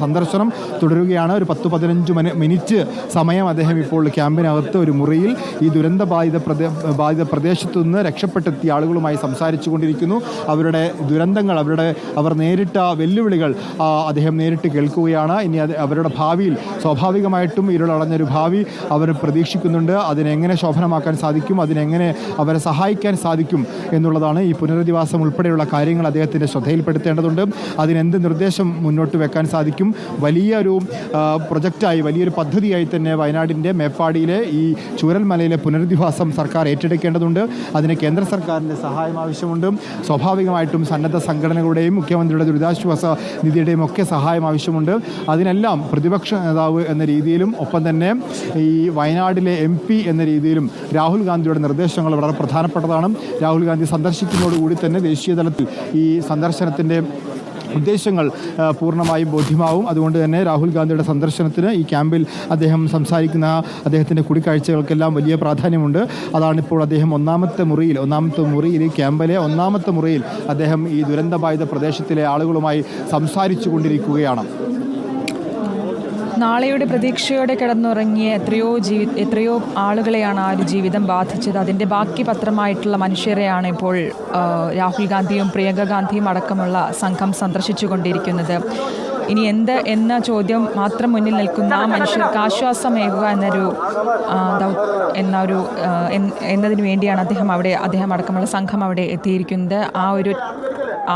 സന്ദർശനം തുടരുകയാണ്. ഒരു 10-15 മിനിറ്റ് സമയം അദ്ദേഹം ഇപ്പോൾ ക്യാമ്പിനകത്ത് ഒരു മുറിയിൽ ഈ ബാധിത പ്രദേശത്തു നിന്ന് രക്ഷപ്പെട്ടെത്തിയ ആളുകളുമായി സംസാരിച്ചു കൊണ്ടിരിക്കുന്നു. അവരുടെ ദുരന്തങ്ങൾ, അവർ നേരിട്ട വെല്ലുവിളികൾ അദ്ദേഹം നേരിട്ട് കേൾക്കുകയാണ്. ഇനി അവരുടെ ഭാവിയിൽ സ്വാഭാവികമായിട്ടും ഇരുളടഞ്ഞൊരു ഭാവി അവർ പ്രതീക്ഷിക്കുന്നുണ്ട്. അതിനെങ്ങനെ ശോഭനമാക്കാൻ സാധിക്കും, അതിനെങ്ങനെ അവരെ സഹായിക്കാൻ സാധിക്കും എന്നുള്ളതാണ്. ഈ പുനരധിവാസം ഉൾപ്പെടെയുള്ള കാര്യങ്ങൾ അദ്ദേഹത്തിൻ്റെ ശ്രദ്ധയിൽപ്പെടുത്തേണ്ടതുണ്ട്. അതിനെന്ത് നിർദ്ദേശം മുന്നോട്ട് വെക്കാൻ സാധിക്കും? വലിയൊരു പ്രൊജക്റ്റായി, വലിയൊരു പദ്ധതിയായി തന്നെ വയനാടിൻ്റെ മേപ്പാടിയിലെ ഈ ചൂരൽമലയിലെ പുനരധിവാസം സർക്കാർ ഏറ്റെടുക്കേണ്ടതുണ്ട്. അതിന് കേന്ദ്ര സർക്കാരിൻ്റെ സഹായം ആവശ്യമുണ്ട്. സ്വാഭാവികമായിട്ടും സന്നദ്ധ സംഘടനകളുടെയും മുഖ്യമന്ത്രിയുടെ ദുരിതാശ്വാസ നിധിയുടെയും ഒക്കെ സഹായം ആവശ്യമുണ്ട്. അതിനെല്ലാം പ്രതിപക്ഷ നേതാവ് എന്ന രീതിയിലും ഒപ്പം തന്നെ ഈ വയനാടിലെ MP എന്ന രീതിയിലും രാഹുൽ ഗാന്ധിയുടെ നിർദ്ദേശങ്ങൾ വളരെ പ്രധാനപ്പെട്ടതാണ്. രാഹുൽ ഗാന്ധി സന്ദർശിക്കുന്നതോടുകൂടി തന്നെ ദേശീയ തലത്തിൽ ഈ സന്ദർശനത്തിൻ്റെ ഉദ്ദേശങ്ങൾ പൂർണ്ണമായും ബോധ്യമാവും. അതുകൊണ്ട് തന്നെ രാഹുൽ ഗാന്ധിയുടെ സന്ദർശനത്തിന് ഈ ക്യാമ്പിൽ അദ്ദേഹം സംസാരിക്കുന്ന അദ്ദേഹത്തിൻ്റെ കൂടിക്കാഴ്ചകൾക്കെല്ലാം വലിയ പ്രാധാന്യമുണ്ട്. അതാണിപ്പോൾ അദ്ദേഹം ഒന്നാമത്തെ മുറിയിൽ ഈ ക്യാമ്പിലെ ഒന്നാമത്തെ മുറിയിൽ അദ്ദേഹം ഈ ദുരന്തബാധിത പ്രദേശത്തിലെ ആളുകളുമായി സംസാരിച്ചു കൊണ്ടിരിക്കുകയാണ്. നാളെയുടെ പ്രതീക്ഷയോടെ കിടന്നുറങ്ങിയ എത്രയോ ആളുകളെയാണ് ആ ഒരു ജീവിതം ബാധിച്ചത്. അതിൻ്റെ ബാക്കി പത്രമായിട്ടുള്ള മനുഷ്യരെയാണ് ഇപ്പോൾ രാഹുൽ ഗാന്ധിയും പ്രിയങ്ക ഗാന്ധിയും അടക്കമുള്ള സംഘം സന്ദർശിച്ചു കൊണ്ടിരിക്കുന്നത്. ഇനി എന്ന ചോദ്യം മാത്രം മുന്നിൽ നിൽക്കുന്ന ആ മനുഷ്യർക്ക് ആശ്വാസമേകുക എന്നതിന് വേണ്ടിയാണ് അദ്ദേഹം അടക്കമുള്ള സംഘം അവിടെ എത്തിയിരിക്കുന്നത്. ആ ഒരു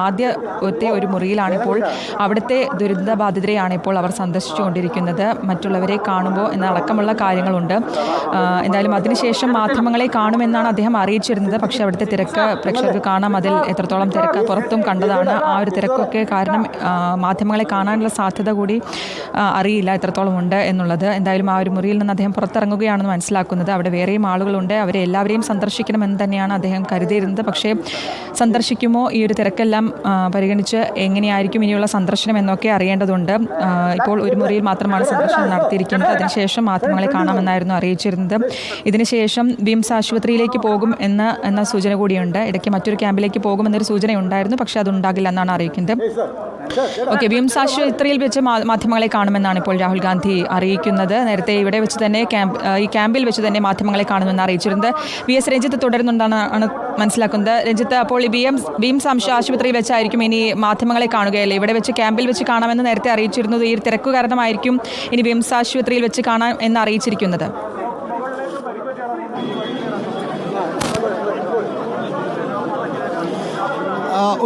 ആദ്യത്തെ ഒരു മുറിയിലാണിപ്പോൾ അവിടുത്തെ ദുരിതബാധിതരെയാണ് ഇപ്പോൾ അവർ സന്ദർശിച്ചുകൊണ്ടിരിക്കുന്നത്. മറ്റുള്ളവരെ കാണുമ്പോൾ എന്നടക്കമുള്ള കാര്യങ്ങളുണ്ട്. എന്തായാലും അതിനുശേഷം മാധ്യമങ്ങളെ കാണുമെന്നാണ് അദ്ദേഹം അറിയിച്ചിരുന്നത്. പക്ഷേ അവിടുത്തെ തിരക്ക് പ്രേക്ഷകർക്ക് കാണാം. അതിൽ എത്രത്തോളം തിരക്ക് പുറത്തും കണ്ടതാണ്. ആ ഒരു തിരക്കൊക്കെ കാരണം മാധ്യമങ്ങളെ കാണാനുള്ള സാധ്യത കൂടി അറിയില്ല എത്രത്തോളം ഉണ്ട് എന്നുള്ളത്. എന്തായാലും ആ ഒരു മുറിയിൽ നിന്ന് അദ്ദേഹം പുറത്തിറങ്ങുകയാണെന്ന് മനസ്സിലാക്കുന്നത്. അവിടെ വേറെയും ആളുകളുണ്ട്. അവരെ എല്ലാവരെയും സന്ദർശിക്കണമെന്ന് തന്നെയാണ് അദ്ദേഹം കരുതിയിരുന്നത്. പക്ഷേ സന്ദർശിക്കുമോ, ഈ ഒരു തിരക്കെല്ലാം പരിഗണിച്ച് എങ്ങനെയായിരിക്കും ഇനിയുള്ള സന്ദർശനം എന്നൊക്കെ അറിയേണ്ടതുണ്ട്. ഇപ്പോൾ ഒരു മുറിയിൽ മാത്രമാണ് സന്ദർശനം നടത്തിയിരിക്കുന്നത്. അതിനുശേഷം മാധ്യമങ്ങളെ കാണാമെന്നായിരുന്നു അറിയിച്ചിരുന്നത്. ഇതിനുശേഷം വിംസ് ആശുപത്രിയിലേക്ക് പോകും എന്ന സൂചന കൂടിയുണ്ട്. ഇടയ്ക്ക് മറ്റൊരു ക്യാമ്പിലേക്ക് പോകുമെന്നൊരു സൂചനയുണ്ടായിരുന്നു. പക്ഷേ അതുണ്ടാകില്ല എന്നാണ് അറിയിക്കുന്നത്. വിംസ് ആശുപത്രിയിൽ വെച്ച് മാധ്യമങ്ങളെ കാണുമെന്നാണ് ഇപ്പോൾ രാഹുൽ ഗാന്ധി അറിയിക്കുന്നത്. നേരത്തെ ഇവിടെ വെച്ച് തന്നെ ഈ ക്യാമ്പിൽ വെച്ച് തന്നെ മാധ്യമങ്ങളെ കാണുമെന്ന് അറിയിച്ചിരുന്നത്. VS രഞ്ജിത്ത് തുടരുന്നുണ്ടെന്നാണ് മനസ്സിലാക്കുന്നത്. രഞ്ജിത്ത്, അപ്പോൾ ഈ വിംസ് ആശുപത്രിയിൽ വെച്ചായിരിക്കും ഇനി മാധ്യമങ്ങളെ കാണുകയല്ലേ? ഇവിടെ വെച്ച് ക്യാമ്പിൽ വെച്ച് കാണാമെന്ന് നേരത്തെ അറിയിച്ചിരുന്നത്. ഈ തിരക്ക് കാരണമായിരിക്കും ഇനി വിംസ് ആശുപത്രിയിൽ വെച്ച് കാണാം എന്ന് അറിയിച്ചിരിക്കുന്നത്.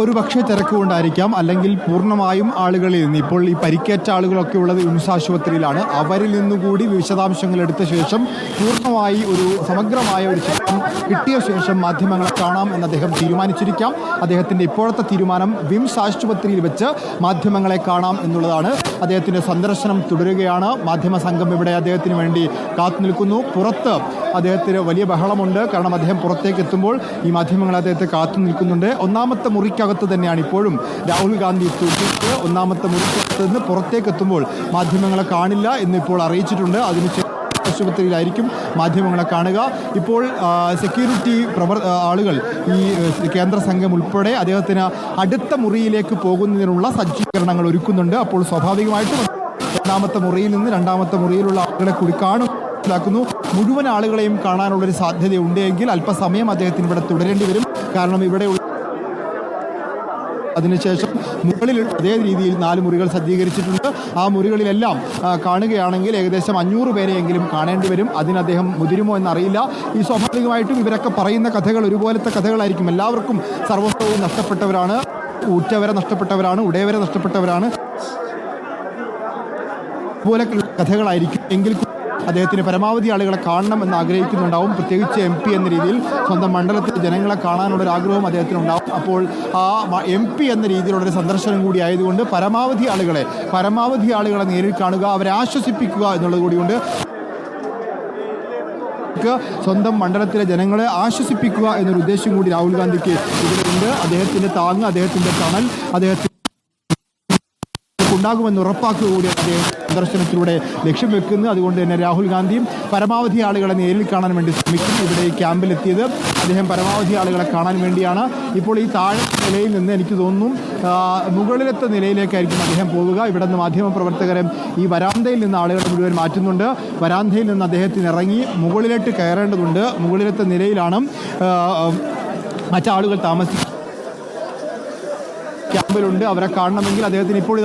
ഒരു പക്ഷേ തിരക്ക് കൊണ്ടായിരിക്കാം, അല്ലെങ്കിൽ പൂർണ്ണമായും ആളുകളിൽ നിന്ന്, ഇപ്പോൾ ഈ പരിക്കേറ്റ ആളുകളൊക്കെ ഉള്ളത് വിംസ് ആശുപത്രിയിലാണ്, അവരിൽ നിന്നുകൂടി വിശദാംശങ്ങൾ എടുത്ത ശേഷം പൂർണ്ണമായി ഒരു സമഗ്രമായ ഒരു ചിത്രം കിട്ടിയ ശേഷം മാധ്യമങ്ങളെ കാണാം എന്ന് അദ്ദേഹം തീരുമാനിച്ചിരിക്കാം. അദ്ദേഹത്തിൻ്റെ ഇപ്പോഴത്തെ തീരുമാനം വിംസ് ആശുപത്രിയിൽ വെച്ച് മാധ്യമങ്ങളെ കാണാം എന്നുള്ളതാണ്. അദ്ദേഹത്തിൻ്റെ സന്ദർശനം തുടരുകയാണ്. മാധ്യമ സംഘം ഇവിടെ അദ്ദേഹത്തിന് വേണ്ടി കാത്തു നിൽക്കുന്നു. പുറത്ത് അദ്ദേഹത്തിന് വലിയ ബഹളമുണ്ട്. കാരണം അദ്ദേഹം പുറത്തേക്ക് എത്തുമ്പോൾ ഈ മാധ്യമങ്ങൾ അദ്ദേഹത്തെ കാത്തു നിൽക്കുന്നുണ്ട്. ഒന്നാമത്തെ മുറിക്കകത്ത് തന്നെയാണ് ഇപ്പോഴും രാഹുൽ ഗാന്ധി എത്തിയിട്ട്. ഒന്നാമത്തെ മുറിക്കകത്ത് നിന്ന് പുറത്തേക്ക് എത്തുമ്പോൾ മാധ്യമങ്ങളെ കാണില്ല എന്നിപ്പോൾ അറിയിച്ചിട്ടുണ്ട്. അതിനുശേഷം ആശുപത്രിയിലായിരിക്കും മാധ്യമങ്ങളെ കാണുക. ഇപ്പോൾ സെക്യൂരിറ്റി ആളുകൾ, ഈ കേന്ദ്ര സംഘം ഉൾപ്പെടെ അദ്ദേഹത്തിന് അടുത്ത മുറിയിലേക്ക് പോകുന്നതിനുള്ള സജ്ജീകരണങ്ങൾ ഒരുക്കുന്നുണ്ട്. അപ്പോൾ സ്വാഭാവികമായിട്ടും ഒന്നാമത്തെ മുറിയിൽ നിന്ന് രണ്ടാമത്തെ മുറിയിലുള്ള ആളുകളെ കൂടി മനസ്സിലാക്കുന്നു. മുഴുവൻ ആളുകളെയും കാണാനുള്ളൊരു സാധ്യതയുണ്ട് എങ്കിൽ അല്പസമയം അദ്ദേഹത്തിന് ഇവിടെ തുടരേണ്ടി വരും. കാരണം ഇവിടെ അതിനുശേഷം മുകളിൽ അതേ രീതിയിൽ 4 മുറികൾ സജ്ജീകരിച്ചിട്ടുണ്ട്. ആ മുറികളിലെല്ലാം കാണുകയാണെങ്കിൽ ഏകദേശം 500 പേരെയെങ്കിലും കാണേണ്ടി വരും. അതിന് അദ്ദേഹം മുതിരുമോ എന്നറിയില്ല. ഈ സ്വാഭാവികമായിട്ടും ഇവരൊക്കെ പറയുന്ന കഥകൾ ഒരുപോലത്തെ കഥകളായിരിക്കും. എല്ലാവർക്കും സർവസ്വവും നഷ്ടപ്പെട്ടവരാണ്, ഉറ്റവരെ നഷ്ടപ്പെട്ടവരാണ്, ഉടയവരെ നഷ്ടപ്പെട്ടവരാണ്, അതുപോലെ കഥകളായിരിക്കും. എങ്കിൽ അദ്ദേഹത്തിന് പരമാവധി ആളുകളെ കാണണം എന്ന് ആഗ്രഹിക്കുന്നുണ്ടാവും. പ്രത്യേകിച്ച് MP എന്ന രീതിയിൽ സ്വന്തം മണ്ഡലത്തിലെ ജനങ്ങളെ കാണാനുള്ളൊരു ആഗ്രഹവും അദ്ദേഹത്തിനുണ്ടാവും. അപ്പോൾ ആ MP എന്ന രീതിയിലുള്ളൊരു സന്ദർശനം കൂടി ആയതുകൊണ്ട് പരമാവധി ആളുകളെ നേരിൽ കാണുക, അവരെ ആശ്വസിപ്പിക്കുക എന്നുള്ളത് കൂടിയുണ്ട്. സ്വന്തം മണ്ഡലത്തിലെ ജനങ്ങളെ ആശ്വസിപ്പിക്കുക എന്നൊരു ഉദ്ദേശം കൂടി രാഹുൽ ഗാന്ധിക്ക് ഇതിലുണ്ട്. അദ്ദേഹത്തിൻ്റെ താങ്ങ്, അദ്ദേഹത്തിൻ്റെ തണൽ അദ്ദേഹത്തിന് ഉണ്ടാകുമെന്ന് ഉറപ്പാക്കുക കൂടിയാണ് അദ്ദേഹം സന്ദർശനത്തിലൂടെ ലക്ഷ്യം വെക്കുന്നത്. അതുകൊണ്ട് തന്നെ രാഹുൽ ഗാന്ധിയും പരമാവധി ആളുകളെ നേരിൽ കാണാൻ വേണ്ടി ശ്രമിക്കും. ഇവിടെ ഈ ക്യാമ്പിലെത്തിയത് അദ്ദേഹം പരമാവധി ആളുകളെ കാണാൻ വേണ്ടിയാണ്. ഇപ്പോൾ ഈ താഴെ നിലയിൽ നിന്ന് എനിക്ക് തോന്നുന്നു മുകളിലത്തെ നിലയിലേക്കായിരിക്കും അദ്ദേഹം പോവുക. ഇവിടെ നിന്ന് മാധ്യമപ്രവർത്തകരും ഈ വരാന്തയിൽ നിന്ന് ആളുകളെ മുഴുവൻ മാറ്റുന്നുണ്ട്. വരാന്തയിൽ നിന്ന് അദ്ദേഹത്തിന് ഇറങ്ങി മുകളിലോട്ട് കയറേണ്ടതുണ്ട്. മുകളിലത്തെ നിലയിലാണ് മറ്റാളുകൾ താമസിക്കുന്നത്. ക്യാമ്പിലുണ്ട്. അവരെ കാണണമെങ്കിൽ അദ്ദേഹത്തിന് ഇപ്പോൾ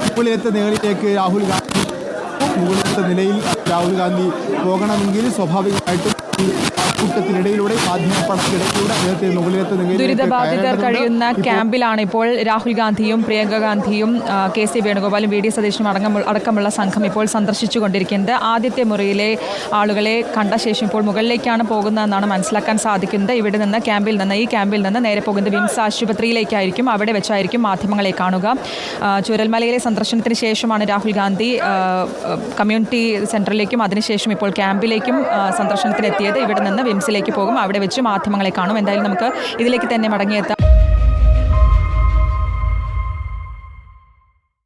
മുകളിലത്തെ നിലയിലേക്ക് മുകളിലത്തെ നിലയിൽ രാഹുൽ ഗാന്ധി പോകണമെങ്കിൽ സ്വാഭാവികമായിട്ടും കൂട്ടത്തിനിടയിലൂടെ മാധ്യമപ്രവർത്തകർക്കിടയിലൂടെ അദ്ദേഹത്തെ മുകളിലത്തെ ദുരിതബാധിതർ കഴിയുന്ന ക്യാമ്പിലാണ് ഇപ്പോൾ രാഹുൽ ഗാന്ധിയും പ്രിയങ്ക ഗാന്ധിയും KC വേണുഗോപാലും VD സതീശനും അടക്കമുള്ള സംഘം ഇപ്പോൾ സന്ദർശിച്ചുകൊണ്ടിരിക്കുന്നത്. ആദ്യത്തെ മുറിയിലെ ആളുകളെ കണ്ട ശേഷം ഇപ്പോൾ മുകളിലേക്കാണ് പോകുന്നതെന്നാണ് മനസ്സിലാക്കാൻ സാധിക്കുന്നത്. ഇവിടെ നിന്ന് ഈ ക്യാമ്പിൽ നിന്ന് നേരെ പോകുന്നത് വിംസ് ആശുപത്രിയിലേക്കായിരിക്കും. അവിടെ വെച്ചായിരിക്കും മാധ്യമങ്ങളെ കാണുക. ചൂരൽമലയിലെ സന്ദർശനത്തിന് ശേഷമാണ് രാഹുൽ ഗാന്ധി കമ്മ്യൂണിറ്റി സെൻറ്ററിലേക്കും അതിനുശേഷം ഇപ്പോൾ ക്യാമ്പിലേക്കും സന്ദർശനത്തിനെത്തിയത്. ഇവിടെ നിന്ന് വിംസിലേക്ക് പോകും. അവിടെ വെച്ച് മാധ്യമങ്ങളെ കാണും. എന്തായാലും നമുക്ക് ഇതിലേക്ക് തന്നെ മടങ്ങിയെത്താം.